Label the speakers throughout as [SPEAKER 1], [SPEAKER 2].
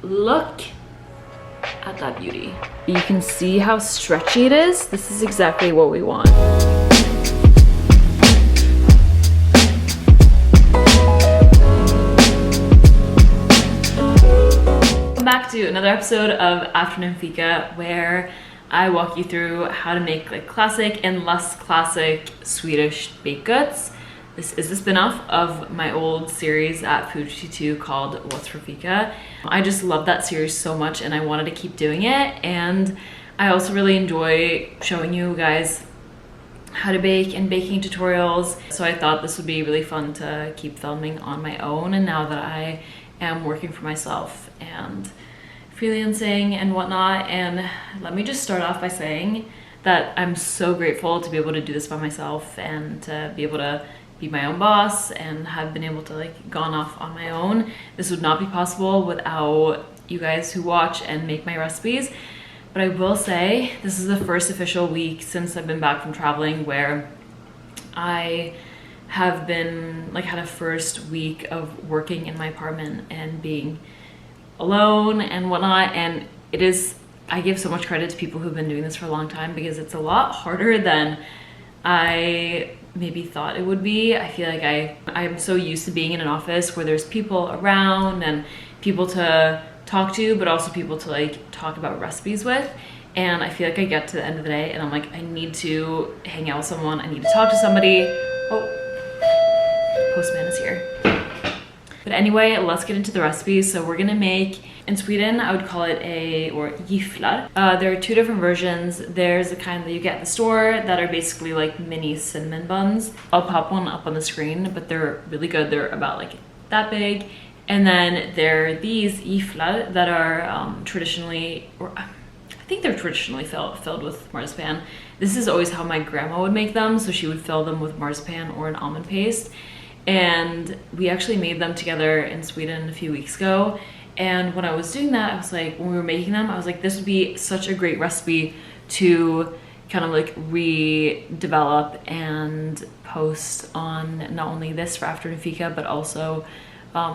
[SPEAKER 1] look at that beauty. You can see how stretchy it is. This is exactly what we want. Welcome back to another episode of Afternoon Fika, where I walk you through how to make like classic and less classic Swedish baked goods. This is a spin-off of my old series at Food 52 called What's for Fika. I just love that series so much and I wanted to keep doing it, and I also really enjoy showing you guys how to bake and baking tutorials. So I thought this would be really fun to keep filming on my own, and now that I am working for myself and freelancing and whatnot. And let me just start off by saying that I'm so grateful to be able to do this by myself and to be able to be my own boss and have been able to like gone off on my own. This would not be possible without you guys who watch and make my recipes. But I will say this is the first official week since I've been back from traveling where I have been like had a first week of working in my apartment and being alone and whatnot. And it is, I give so much credit to people who've been doing this for a long time, because it's a lot harder than I maybe thought it would be. I feel like I'm so used to being in an office where there's people around and people to talk to, but also people to like talk about recipes with. And I feel like I get to the end of the day and I'm like, I need to hang out with someone, I need to talk to somebody. Oh, postman is here. But anyway, let's get into the recipes. So we're gonna make, in Sweden, I would call it or gifflar. There are two different versions. There's the kind that you get at the store that are basically like mini cinnamon buns. I'll pop one up on the screen, but they're really good. They're about like that big. And then there are these gifflar that are traditionally, or I think they're traditionally filled with marzipan. This is always how my grandma would make them. So she would fill them with marzipan or an almond paste. And we actually made them together in Sweden a few weeks ago. And when I was doing that, I was like, when we were making them, I was like, this would be such a great recipe to kind of like redevelop and post on not only this for Afternoon Fika, but also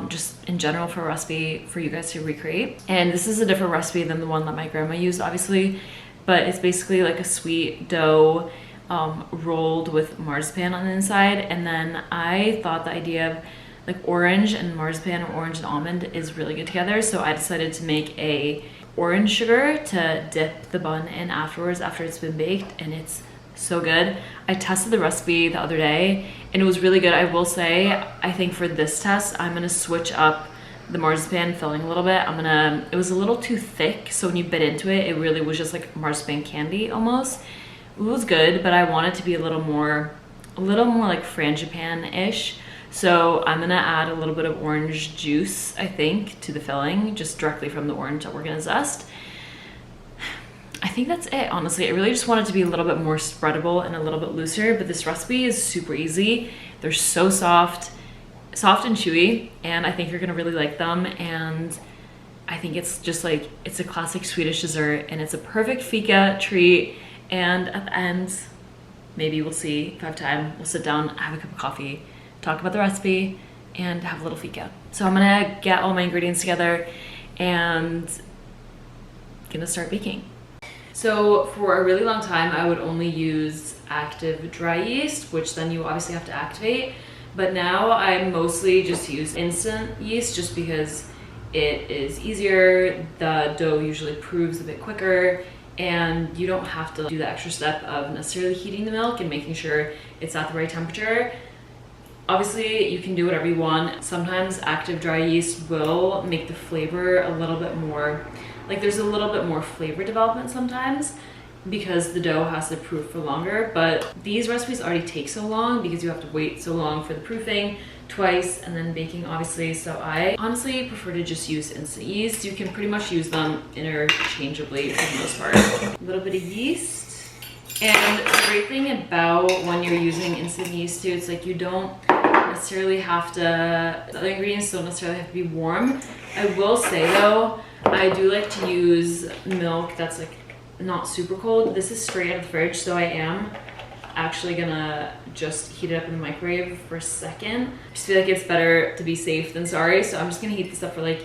[SPEAKER 1] just in general for a recipe for you guys to recreate. And this is a different recipe than the one that my grandma used, obviously, but it's basically like a sweet dough rolled with marzipan on the inside. And then I thought the idea of like orange and marzipan or orange and almond is really good together. So I decided to make a orange sugar to dip the bun in afterwards after it's been baked, and it's so good. I tested the recipe the other day and it was really good. I will say, I think for this test, I'm gonna switch up the marzipan filling a little bit. It was a little too thick, so when you bit into it, it really was just like marzipan candy almost. It was good, but I want it to be a little more like frangipan-ish. So I'm gonna add a little bit of orange juice, I think, to the filling, just directly from the orange that we're gonna zest. I think that's it, honestly. I really just want it to be a little bit more spreadable and a little bit looser, but this recipe is super easy. They're so soft and chewy, and I think you're gonna really like them. And I think it's just like, it's a classic Swedish dessert, and it's a perfect fika treat. And at the end, maybe we'll see if I have time, we'll sit down, have a cup of coffee, talk about the recipe, and have a little fika. So I'm gonna get all my ingredients together and gonna start baking. So for a really long time, I would only use active dry yeast, which then you obviously have to activate. But now I mostly just use instant yeast just because it is easier. The dough usually proves a bit quicker, and you don't have to do the extra step of necessarily heating the milk and making sure it's at the right temperature. Obviously, you can do whatever you want. Sometimes active dry yeast will make the flavor a little bit more, like there's a little bit more flavor development sometimes because the dough has to proof for longer. But these recipes already take so long because you have to wait so long for the proofing twice and then baking, obviously. So I honestly prefer to just use instant yeast. You can pretty much use them interchangeably for the most part. A little bit of yeast. And the great thing about when you're using instant yeast too, it's like you don't necessarily have to, the other ingredients don't necessarily have to be warm. I will say though, I do like to use milk that's like not super cold. This is straight out of the fridge, so I am actually gonna just heat it up in the microwave for a second. I just feel like it's better to be safe than sorry, so I'm just gonna heat this up for like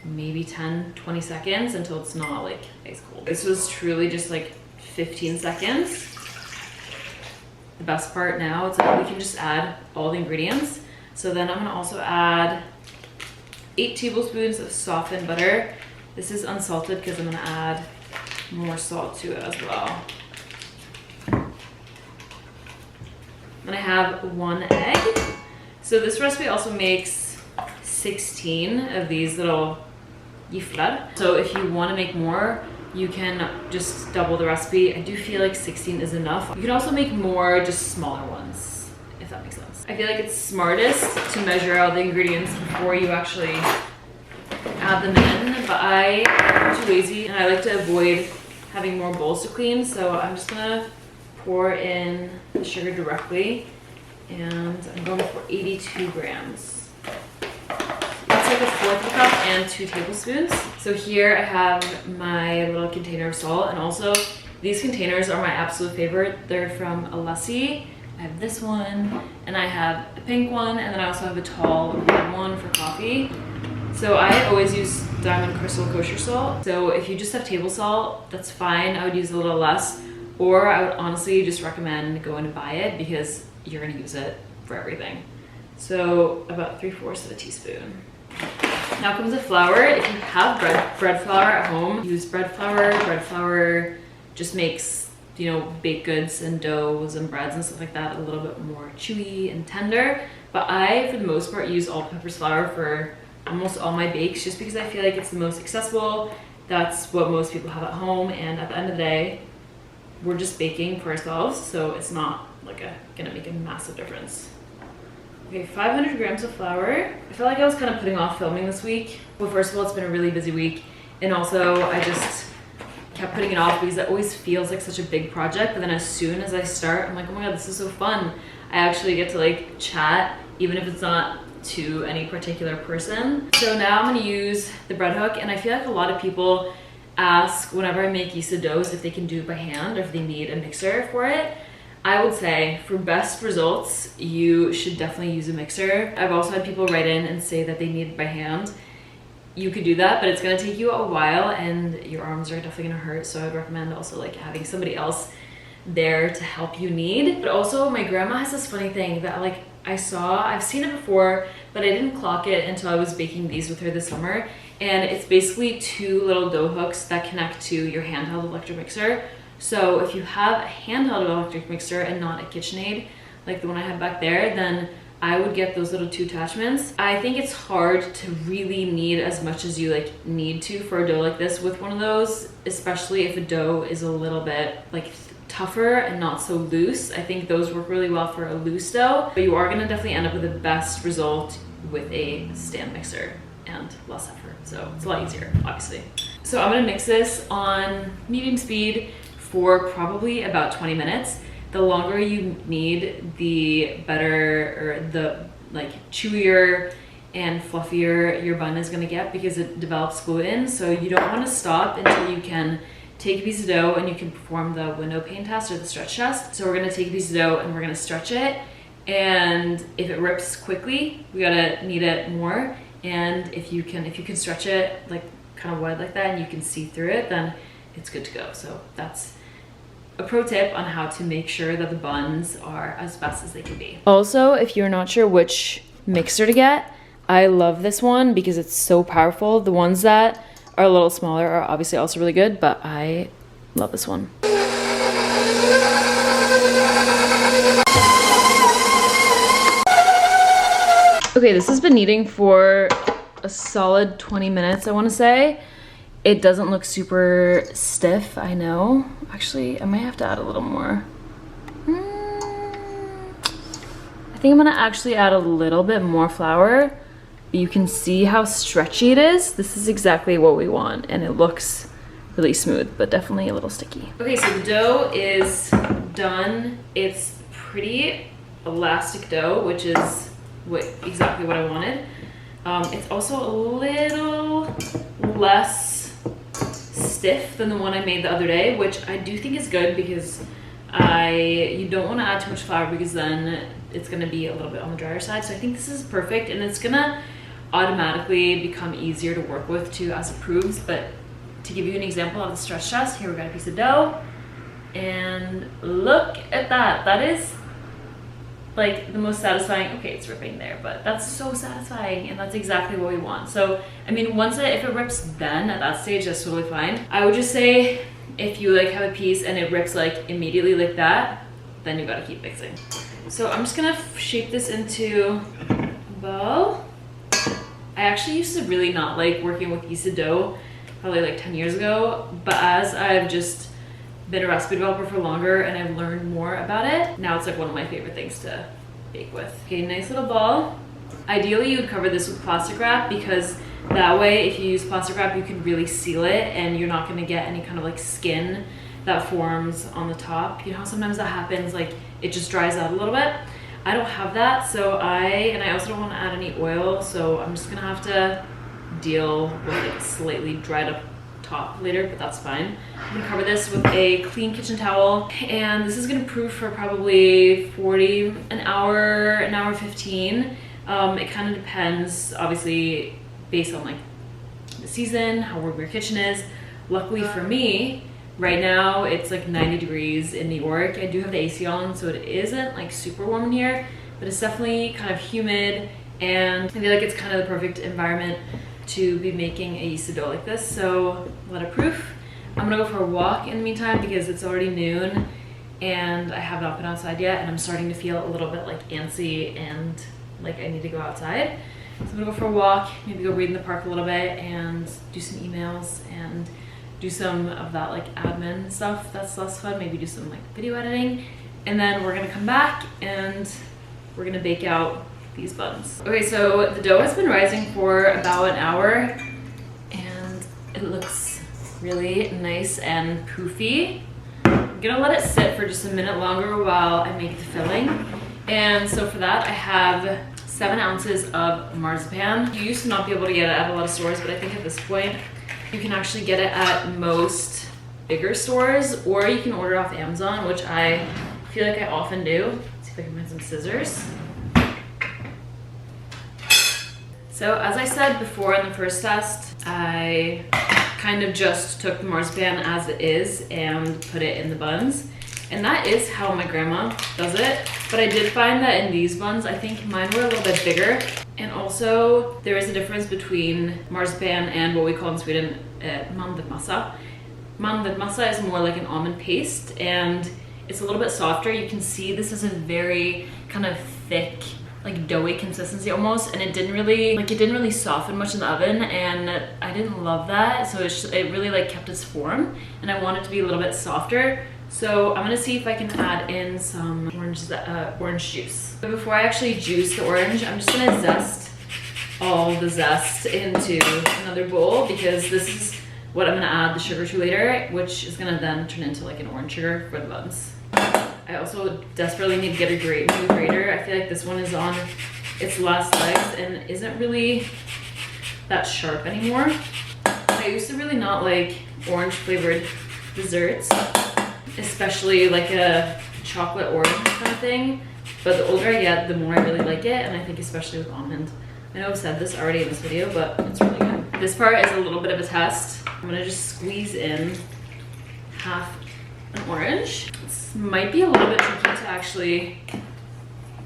[SPEAKER 1] maybe 10-20 seconds until it's not like ice cold. This was truly just like 15 seconds. The best part now is that we can just add all the ingredients. So then I'm gonna also add 8 tablespoons of softened butter. This is unsalted because I'm gonna add more salt to it as well. And I have 1 egg. So this recipe also makes 16 of these little gifflar. So if you want to make more, you can just double the recipe. I do feel like 16 is enough. You can also make more, just smaller ones, if that makes sense. I feel like it's smartest to measure out the ingredients before you actually add them in, but I'm too lazy and I like to avoid having more bowls to clean, so I'm just gonna pour in the sugar directly, and I'm going for 82 grams. That's like a 1/4 cup and 2 tablespoons. So here I have my little container of salt, and also these containers are my absolute favorite. They're from Alessi. I have this one, and I have a pink one, and then I also have a tall red one for coffee. So I always use Diamond Crystal kosher salt. So if you just have table salt, that's fine. I would use a little less, or I would honestly just recommend going to buy it because you're gonna use it for everything. So about 3/4 of a teaspoon. Now comes the flour. If you have bread flour at home, use bread flour. Bread flour just makes, you know, baked goods and doughs and breads and stuff like that a little bit more chewy and tender. But I, for the most part, use all-purpose flour for almost all my bakes just because I feel like it's the most accessible. That's what most people have at home, and at the end of the day, we're just baking for ourselves, so it's not like gonna make a massive difference. Okay, 500 grams of flour. I feel like I was kind of putting off filming this week. Well, first of all, it's been a really busy week, and also I just kept putting it off because it always feels like such a big project, but then as soon as I start, I'm like, oh my god, this is so fun. I actually get to like chat, even if it's not to any particular person. So now I'm gonna use the bread hook, and I feel like a lot of people ask whenever I make yeast doughs if they can do it by hand or if they need a mixer for it. I would say for best results, you should definitely use a mixer. I've also had people write in and say that they need it by hand. You could do that, but it's gonna take you a while and your arms are definitely gonna hurt. So I'd recommend also like having somebody else there to help you knead. But also my grandma has this funny thing that like I've seen it before, but I didn't clock it until I was baking these with her this summer. And it's basically 2 little dough hooks that connect to your handheld electric mixer. So if you have a handheld electric mixer and not a KitchenAid, like the one I have back there, then I would get those little 2 attachments. I think it's hard to really knead as much as you like need to for a dough like this with one of those, especially if a dough is a little bit like tougher and not so loose. I think those work really well for a loose dough, but you are gonna definitely end up with the best result with a stand mixer and less effort. So it's a lot easier, obviously. So I'm gonna mix this on medium speed for probably about 20 minutes. The longer you knead, the better, or the like chewier and fluffier your bun is gonna get because it develops gluten. So you don't wanna stop until you can take a piece of dough and you can perform the window pane test or the stretch test. So we're gonna take a piece of dough and we're gonna stretch it. And if it rips quickly, we gotta knead it more. And if you can stretch it like kind of wide like that and you can see through it, then it's good to go. So that's a pro tip on how to make sure that the buns are as fast as they can be. Also, if you're not sure which mixer to get, I love this one because it's so powerful. The ones that are a little smaller are obviously also really good, but I love this one. Okay, this has been kneading for a solid 20 minutes, I want to say. It doesn't look super stiff, I know. Actually, I might have to add a little more. I think I'm gonna actually add a little bit more flour. You can see how stretchy it is. This is exactly what we want, and it looks really smooth, but definitely a little sticky. Okay, so the dough is done. It's pretty elastic dough, which is exactly what I wanted. It's also a little less stiff than the one I made the other day, which I do think is good because you don't want to add too much flour because then it's going to be a little bit on the drier side. So I think this is perfect, and it's gonna automatically become easier to work with too as it proves. But to give you an example of the stretch test, here we got a piece of dough, and look at that. That is like the most satisfying. Okay, it's ripping there, but that's so satisfying, and that's exactly what we want. So I mean, if it rips then at that stage, that's totally fine. I would just say if you like have a piece and it rips like immediately like that, then you gotta keep mixing. So I'm just gonna shape this into a ball. I actually used to really not like working with yeasted dough, probably like 10 years ago, but as I've just been a recipe developer for longer and I've learned more about it, now it's like one of my favorite things to bake with. Okay, nice little ball. Ideally you would cover this with plastic wrap, because that way if you use plastic wrap you can really seal it and you're not going to get any kind of like skin that forms on the top. You know how sometimes that happens, like it just dries out a little bit. I don't have that, so I also don't want to add any oil, so I'm just gonna have to deal with like slightly dried up top later, but that's fine. I'm gonna cover this with a clean kitchen towel, and this is gonna proof for probably 40 an hour 15. It kind of depends, obviously, based on like the season, how warm your kitchen is. Luckily for me, right now it's like 90 degrees in New York. I do have the AC on, so it isn't like super warm in here, but it's definitely kind of humid, and I feel like it's kind of the perfect environment to be making a yeasted dough like this. So let it proof. I'm gonna go for a walk in the meantime because it's already noon and I have not been outside yet, and I'm starting to feel a little bit like antsy and like I need to go outside. So I'm gonna go for a walk, maybe go read in the park a little bit and do some emails and do some of that like admin stuff that's less fun, maybe do some like video editing, and then we're gonna come back and we're gonna bake out these buns. Okay, so the dough has been rising for about an hour and it looks really nice and poofy. I'm gonna let it sit for just a minute longer while I make the filling. And so for that I have 7 ounces of marzipan. You used to not be able to get it at a lot of stores, but I think at this point you can actually get it at most bigger stores, or you can order off Amazon, which I feel like I often do. Let's see if I can find some scissors. So as I said before in the first test, I kind of just took the marzipan as it is and put it in the buns. And that is how my grandma does it. But I did find that in these buns, I think mine were a little bit bigger. And also there is a difference between marzipan and what we call in Sweden mandelmassa. Mandelmassa is more like an almond paste and it's a little bit softer. You can see this is a very kind of thick, like doughy consistency almost, and it didn't really soften much in the oven, and I didn't love that. So it really like kept its form, and I want it to be a little bit softer. So I'm gonna see if I can add in some orange juice. But before I actually juice the orange, I'm just gonna zest all the zest into another bowl, because this is what I'm gonna add the sugar to later, which is gonna then turn into like an orange sugar for the buns. I also desperately need to get a new grater. I feel like this one is on its last legs and isn't really that sharp anymore. I used to really not like orange flavored desserts, especially like a chocolate orange kind of thing. But the older I get, the more I really like it, and I think especially with almond. I know I've said this already in this video, but it's really good. This part is a little bit of a test. I'm gonna just squeeze in half an orange. This might be a little bit tricky to actually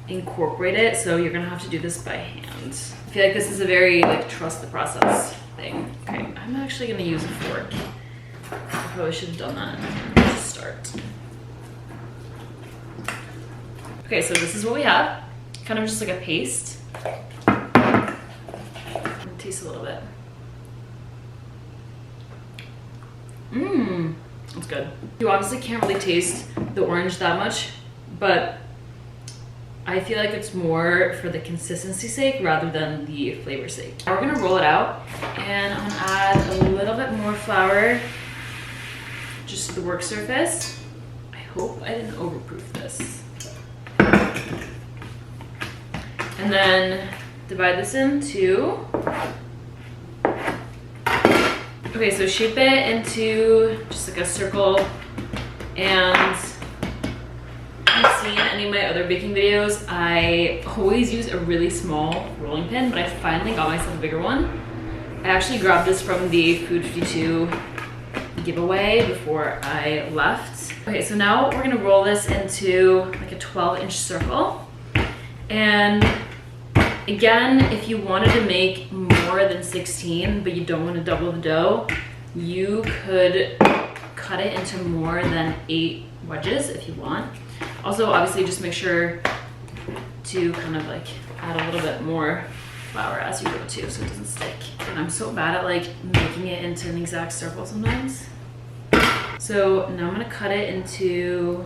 [SPEAKER 1] incorporate it, so you're gonna have to do this by hand. I feel like this is a very like trust the process thing. Okay, I'm actually gonna use a fork. I probably should have done that to start. Okay, so this is what we have. Kind of just like a paste. Taste a little bit. Mmm, it's good. You obviously can't really taste the orange that much, but I feel like it's more for the consistency sake rather than the flavor sake. Now we're gonna roll it out, and I'm gonna add a little bit more flour just to the work surface. I hope I didn't overproof this. And then divide this into, okay, so shape it into just like a circle, and you've seen any of my other baking videos, I always use a really small rolling pin, but I finally got myself a bigger one. I actually grabbed this from the Food 52 giveaway before I left. Okay, so now we're gonna roll this into like a 12-inch circle. And again, if you wanted to make more than 16, but you don't want to double the dough, you could cut it into more than 8 wedges if you want. Also, obviously, just make sure to kind of like add a little bit more flour as you go too, so it doesn't stick. And I'm so bad at like making it into an exact circle sometimes. So now I'm gonna cut it into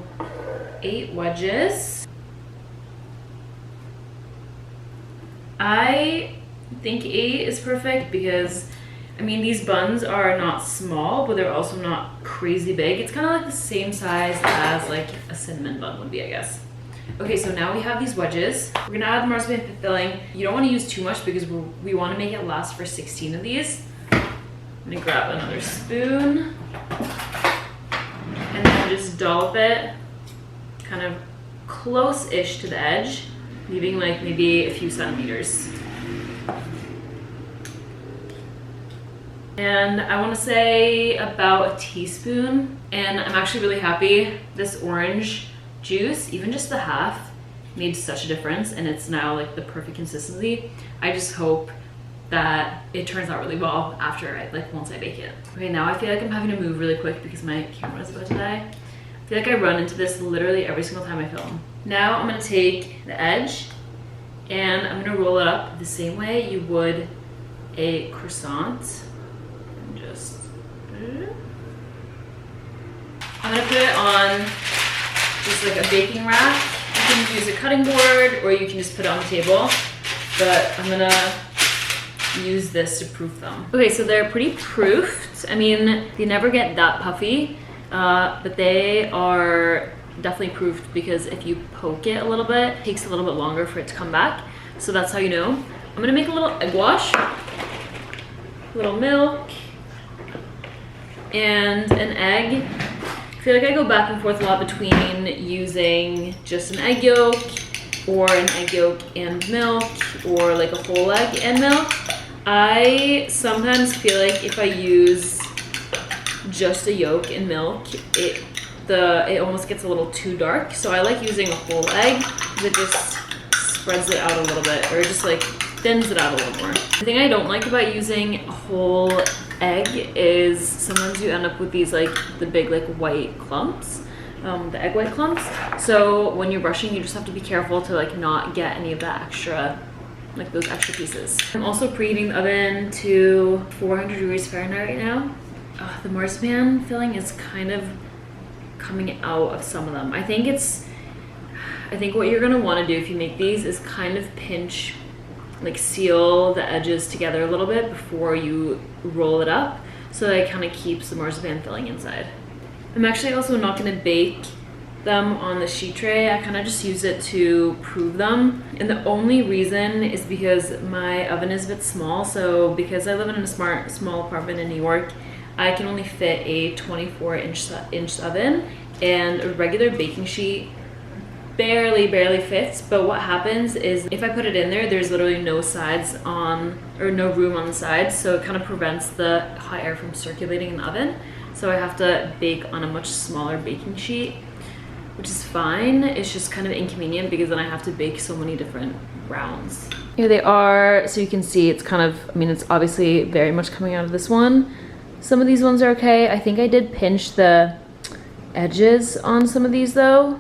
[SPEAKER 1] 8 wedges. I think 8 is perfect because, I mean, these buns are not small, but they're also not crazy big. It's kind of like the same size as like a cinnamon bun would be, I guess. Okay, so now we have these wedges. We're gonna add the marzipan filling. You don't want to use too much because we want to make it last for 16 of these. I'm gonna grab another spoon and then just dollop it kind of close-ish to the edge, leaving like maybe a few centimeters. And I want to say about a teaspoon. And I'm actually really happy. This orange juice, even just the half, made such a difference, and it's now like the perfect consistency. I just hope that it turns out really well after once I bake it. Okay, now I feel like I'm having to move really quick because my camera is about to die. I feel like I run into this literally every single time I film. Now I'm gonna take the edge and I'm gonna roll it up the same way you would a croissant. I'm gonna put it on just like a baking rack. You can use a cutting board or you can just put it on the table, but I'm gonna use this to proof them. Okay, so they're pretty proofed. I mean, they never get that puffy, but they are definitely proofed because if you poke it a little bit, it takes a little bit longer for it to come back. So that's how you know. I'm gonna make a little egg wash, a little milk, and an egg. I feel like I go back and forth a lot between using just an egg yolk or an egg yolk and milk or like a whole egg and milk. I sometimes feel like if I use just a yolk and milk, it almost gets a little too dark. So I like using a whole egg because it just spreads it out a little bit, or just like thins it out a little more. The thing I don't like about using a whole egg is sometimes you end up with these like the big like white clumps, the egg white clumps. So when you're brushing, you just have to be careful to like not get any of that extra, like those extra pieces. I'm also preheating the oven to 400 degrees Fahrenheit right now. The marzipan filling is kind of coming out of some of them. I think what you're gonna want to do if you make these is kind of pinch, like seal the edges together a little bit before you roll it up, so that it kind of keeps the marzipan filling inside. I'm actually also not going to bake them on the sheet tray. I kind of just use it to prove them, and the only reason is because my oven is a bit small. So because I live in a small apartment in New York, I can only fit a 24-inch oven, and a regular baking sheet barely fits. But what happens is if I put it in there, there's literally no sides on, or no room on the sides, so it kind of prevents the hot air from circulating in the oven. So I have to bake on a much smaller baking sheet, which is fine. It's just kind of inconvenient because then I have to bake so many different rounds. Here they are. So you can see it's kind of, I mean, it's obviously very much coming out of this one. Some of these ones are okay. I think I did pinch the edges on some of these though.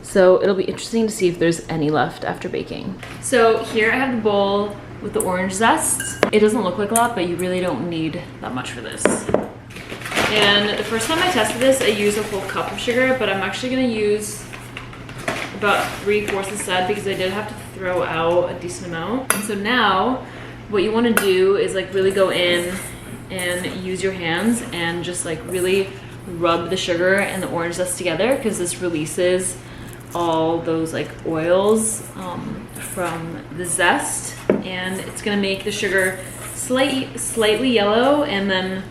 [SPEAKER 1] So it'll be interesting to see if there's any left after baking. So here I have the bowl with the orange zest. It doesn't look like a lot, but you really don't need that much for this. And the first time I tested this, I used a whole cup of sugar, but I'm actually gonna use about 3/4 instead because I did have to throw out a decent amount. And so now what you wanna do is like really go in and use your hands and just like really rub the sugar and the orange zest together, because this releases all those like oils from the zest, and it's gonna make the sugar slightly yellow, and then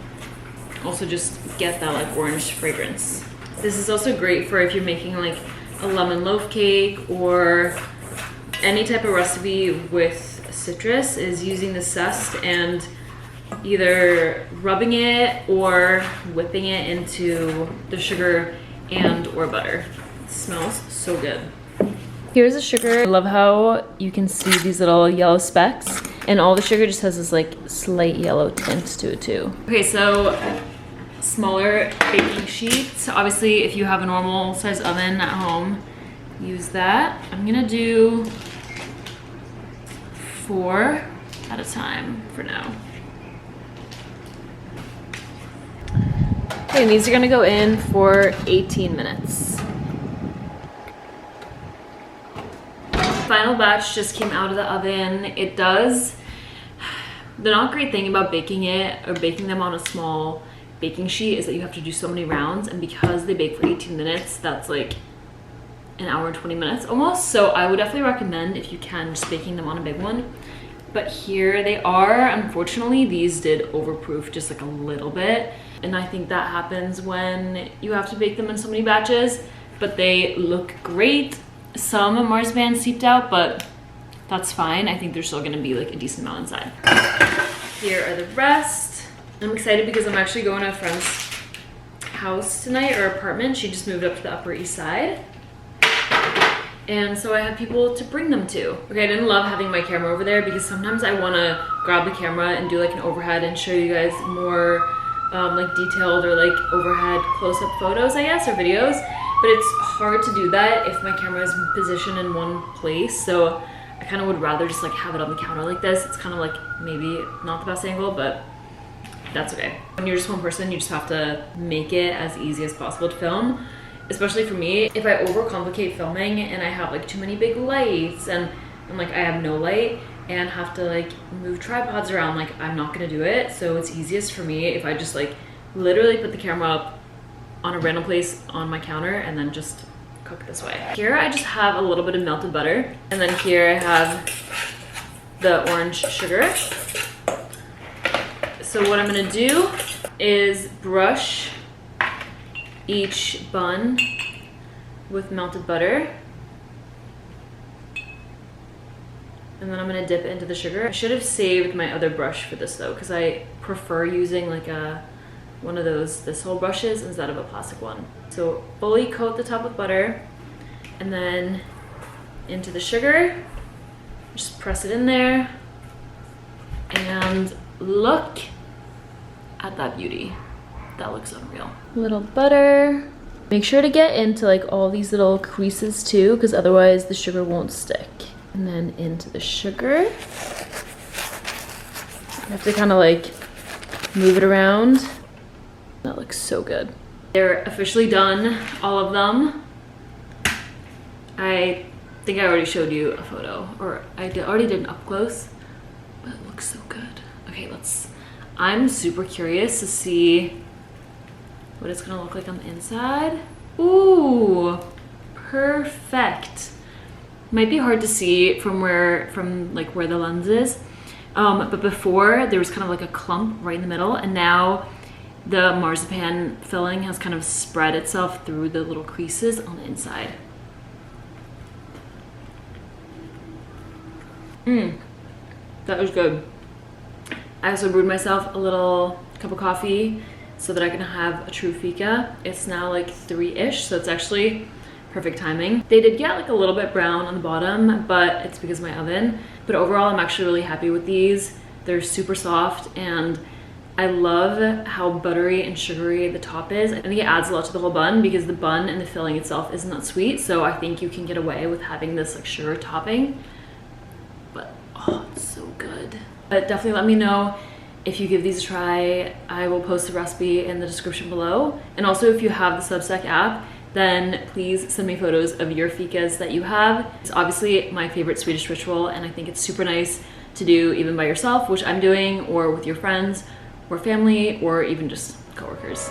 [SPEAKER 1] also just get that like orange fragrance. This is also great for if you're making like a lemon loaf cake or any type of recipe with citrus is using the zest and either rubbing it or whipping it into the sugar and or butter. It smells so good. Here's the sugar. I love how you can see these little yellow specks, and all the sugar just has this like slight yellow tint to it too. Okay, so smaller baking sheets. Obviously, if you have a normal size oven at home, use that. I'm gonna do 4 at a time for now. Okay, and these are gonna go in for 18 minutes. Final batch just came out of the oven. It does, the not great thing about baking it or baking them on a small baking sheet is that you have to do so many rounds, and because they bake for 18 minutes, that's like an hour and 20 minutes almost. So I would definitely recommend, if you can, just baking them on a big one. But here they are. Unfortunately, these did overproof just like a little bit, and I think that happens when you have to bake them in so many batches. But they look great. Some marzipan seeped out, but that's fine. I think there's still gonna be like a decent amount inside. Here are the rest. I'm excited because I'm actually going to a friend's house tonight, or apartment. She just moved up to the Upper East Side, and so I have people to bring them to. Okay, I didn't love having my camera over there because sometimes I want to grab the camera and do like an overhead and show you guys more like detailed or like overhead close-up photos, I guess, or videos. But it's hard to do that if my camera is positioned in one place. So I kind of would rather just like have it on the counter like this. It's kind of like maybe not the best angle, but that's okay. When you're just one person, you just have to make it as easy as possible to film. Especially for me, if I overcomplicate filming and I have like too many big lights and like I have no light and have to like move tripods around, like I'm not gonna do it. So it's easiest for me if I just like literally put the camera up on a random place on my counter and then just cook this way. Here I just have a little bit of melted butter, and then here I have the orange sugar. So what I'm gonna do is brush each bun with melted butter, and then I'm gonna dip it into the sugar. I should have saved my other brush for this though, because I prefer using like one of those this whole brushes instead of a plastic one. So fully coat the top with butter, and then into the sugar, just press it in there, and look at that beauty. That looks unreal. Little butter. Make sure to get into like all these little creases too, because otherwise the sugar won't stick. And then into the sugar. You have to kind of like move it around. That looks so good. They're officially done, all of them. I think I already showed you a photo, or I already did an up close, but it looks so good. Okay, I'm super curious to see what it's gonna look like on the inside. Ooh, perfect. Might be hard to see from where the lens is, but before there was kind of like a clump right in the middle, and now the marzipan filling has kind of spread itself through the little creases on the inside. That was good. I also brewed myself a little cup of coffee so that I can have a true fika. It's now like 3-ish, so it's actually perfect timing. They did get like a little bit brown on the bottom, but it's because of my oven. But overall, I'm actually really happy with these. They're super soft, and I love how buttery and sugary the top is. I think it adds a lot to the whole bun because the bun and the filling itself isn't that sweet. So I think you can get away with having this like sugar topping. But oh, it's so good. But definitely let me know if you give these a try. I will post the recipe in the description below. And also, if you have the Substack app, then please send me photos of your fikas that you have. It's obviously my favorite Swedish ritual, and I think it's super nice to do even by yourself, which I'm doing, or with your friends or family, or even just coworkers.